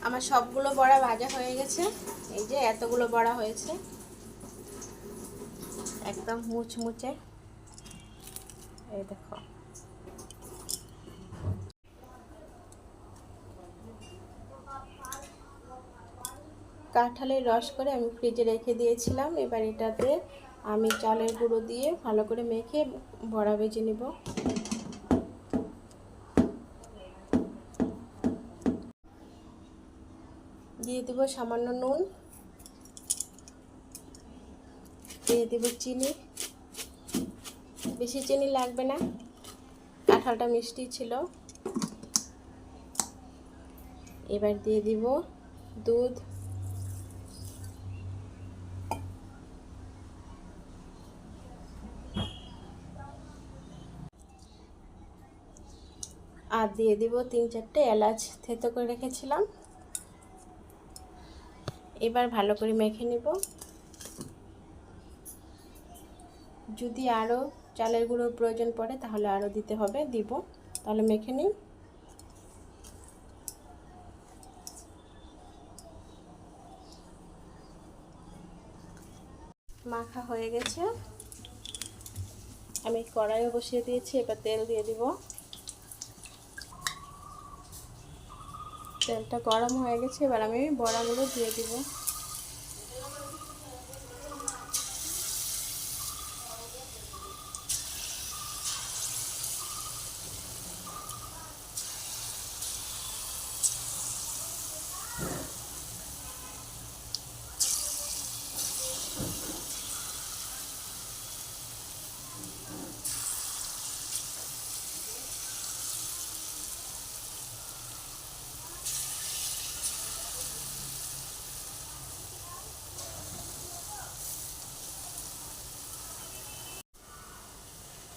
আমার সবগুলো বড়া ভাজা হয়ে গেছে। এই যে এতগুলো বড়া হয়েছে, একদম মুচমুচে। এই দেখো, কাঁঠালের রস করে আমি ফ্রিজে রেখে দিয়েছিলাম। এবার এটাতে আমি চালের গুঁড়ো দিয়ে ভালো করে মেখে বড়া ভেজে নিব। দিয়ে দেব সামান্য নুন, দিয়ে দেব চিনি। বেশি চিনি লাগবে না, কাঁঠালটা মিষ্টি ছিল। এবার দিয়ে দিব দুধ, আর দিয়ে দিব 3-4টে এলাচ থেতো করে রেখেছিলাম। এবার ভালো করে মেখে নেব। যদি আরও চালের গুঁড়োর প্রয়োজন পড়ে তাহলে আরও দিতে হবে, দিব। তাহলে মেখে নিই। মাখা হয়ে গেছে, আমি কড়াইও বসিয়ে দিয়েছি। এবার তেল দিয়ে দিব। তেলটা গরম হয়ে গেছে, এবার আমি বড়াগুলো দিয়ে দিব।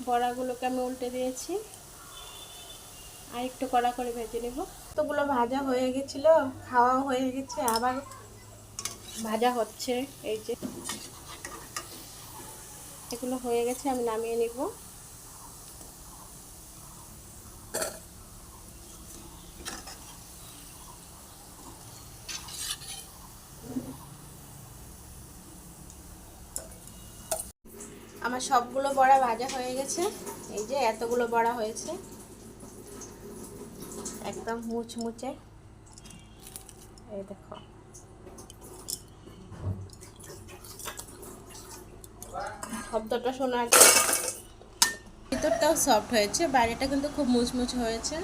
বড়াগুলোকে আমি উল্টে দিয়েছি, আর একটু কড়া করে ভেজে নেব। তোগুলো ভাজা হয়ে গেছিল, খাওয়াও হয়ে গেছে, আবার ভাজা হচ্ছে। এই যে এগুলো হয়ে গেছে, আমি নামিয়ে নিব। আমার সবগুলো বড়া ভাজা হয়ে গেছে। এই যে এতগুলো বড়া হয়েছে, একদম মুচমুচে। এই দেখো, শব্দটা শোনার, ভিতরটাও সফট হয়েছে, বাইরেটা কিন্তু খুব মুচমুচে হয়েছে।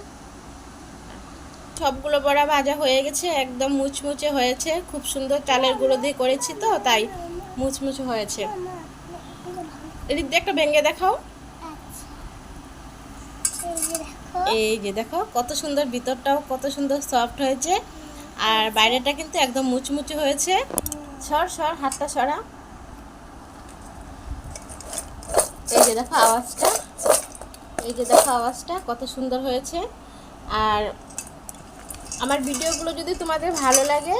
সবগুলো বড়া ভাজা হয়ে গেছে, একদম মুচমুচে হয়েছে। খুব সুন্দর চালের গুঁড়ো দিয়ে করেছি তো, তাই মুচমুচে হয়েছে। এদিক দিয়ে একটা ভেঙে দেখাও। এই যে দেখো কত সুন্দর, ভিতরটাও কত সুন্দর সফট হয়েছে, আর বাইরেটা কিন্তু একদম মুচমুচে হয়েছে। সর সর, হাতটা সরা। এই যে দেখো আওয়াজটা, এই যে দেখো আওয়াজটা কত সুন্দর হয়েছে। আর আমার ভিডিওগুলো যদি তোমাদের ভালো লাগে,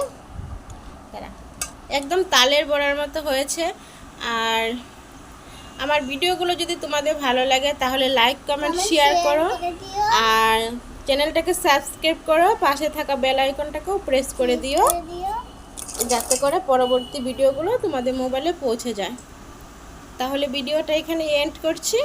একদম তালের বড়ার মতো হয়েছে। আর আমার ভিডিওগুলো যদি তোমাদের ভালো লাগে তাহলে লাইক কমেন্ট শেয়ার করো, আর চ্যানেলটাকে সাবস্ক্রাইব করো, পাশে থাকা বেল আইকনটাকেও প্রেস করে দিও, যাতে করে পরবর্তী ভিডিওগুলো তোমাদের মোবাইলে পৌঁছে যায়। তাহলে ভিডিওটা এখানে এন্ড করছি।